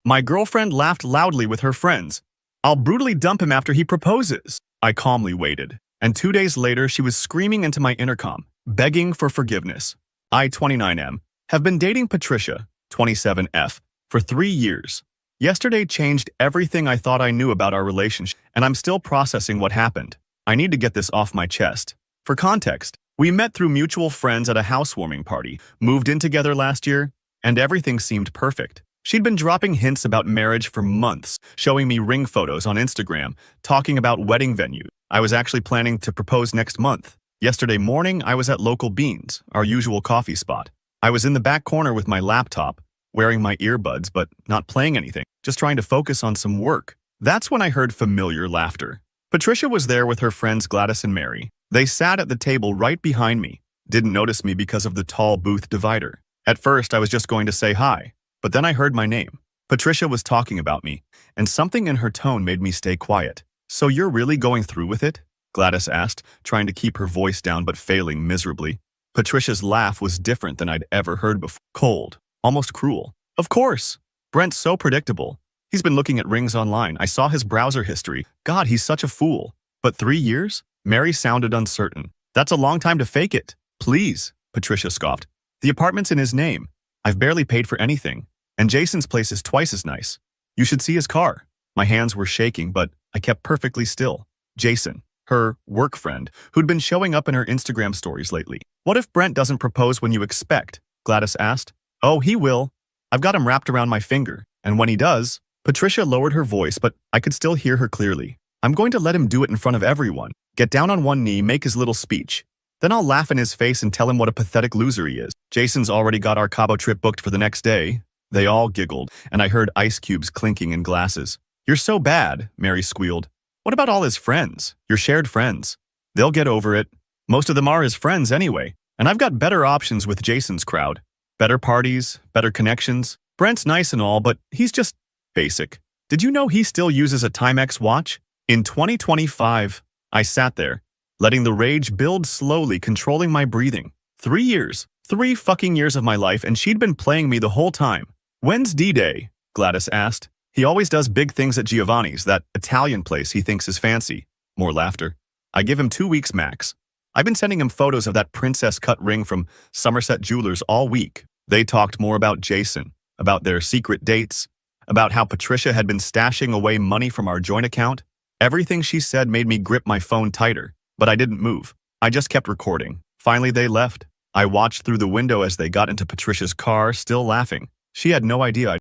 My girlfriend laughed loudly with her friends. I'll brutally dump him after he proposes. I calmly waited. And 2 days later, she was screaming into my intercom, begging for forgiveness. I, 29M, have been dating Patricia, 27F, for 3 years. Yesterday changed everything I thought I knew about our relationship, and I'm still processing what happened. I need to get this off my chest. For context, we met through mutual friends at a housewarming party, moved in together last year, and everything seemed perfect. She'd been dropping hints about marriage for months, showing me ring photos on Instagram, talking about wedding venue. I was actually planning to propose next month. Yesterday morning, I was at Local Beans, our usual coffee spot. I was in the back corner with my laptop, wearing my earbuds but not playing anything, just trying to focus on some work. That's when I heard familiar laughter. Patricia was there with her friends Gladys and Mary. They sat at the table right behind me, didn't notice me because of the tall booth divider. At first, I was just going to say hi, but then I heard my name. Patricia was talking about me, and something in her tone made me stay quiet. "So you're really going through with it?" Gladys asked, trying to keep her voice down but failing miserably. Patricia's laugh was different than I'd ever heard before. Cold, almost cruel. "Of course. Brent's so predictable. He's been looking at rings online. I saw his browser history. God, he's such a fool. But 3 years?" Mary sounded uncertain. "That's a long time to fake it." "Please," Patricia scoffed. "The apartment's in his name. I've barely paid for anything. And Jason's place is twice as nice. You should see his car." My hands were shaking, but I kept perfectly still. Jason, her work friend, who'd been showing up in her Instagram stories lately. "What if Brent doesn't propose when you expect?" Gladys asked. "Oh, he will. I've got him wrapped around my finger. And when he does..." Patricia lowered her voice, but I could still hear her clearly. "I'm going to let him do it in front of everyone. Get down on one knee, make his little speech. Then I'll laugh in his face and tell him what a pathetic loser he is. Jason's already got our Cabo trip booked for the next day." They all giggled, and I heard ice cubes clinking in glasses. "You're so bad," Mary squealed. "What about all his friends? Your shared friends? They'll get over it. Most of them are his friends anyway. And I've got better options with Jason's crowd. Better parties, better connections. Brent's nice and all, but he's just basic. Did you know he still uses a Timex watch?" In 2025, I sat there, letting the rage build slowly, controlling my breathing. 3 years. 3 fucking years of my life, and she'd been playing me the whole time. "When's D-Day?" Gladys asked. "He always does big things at Giovanni's, that Italian place he thinks is fancy." More laughter. "I give him 2 weeks max. I've been sending him photos of that princess-cut ring from Somerset Jewelers all week." They talked more about Jason, about their secret dates, about how Patricia had been stashing away money from our joint account. Everything she said made me grip my phone tighter, but I didn't move. I just kept recording. Finally, they left. I watched through the window as they got into Patricia's car, still laughing. She had no idea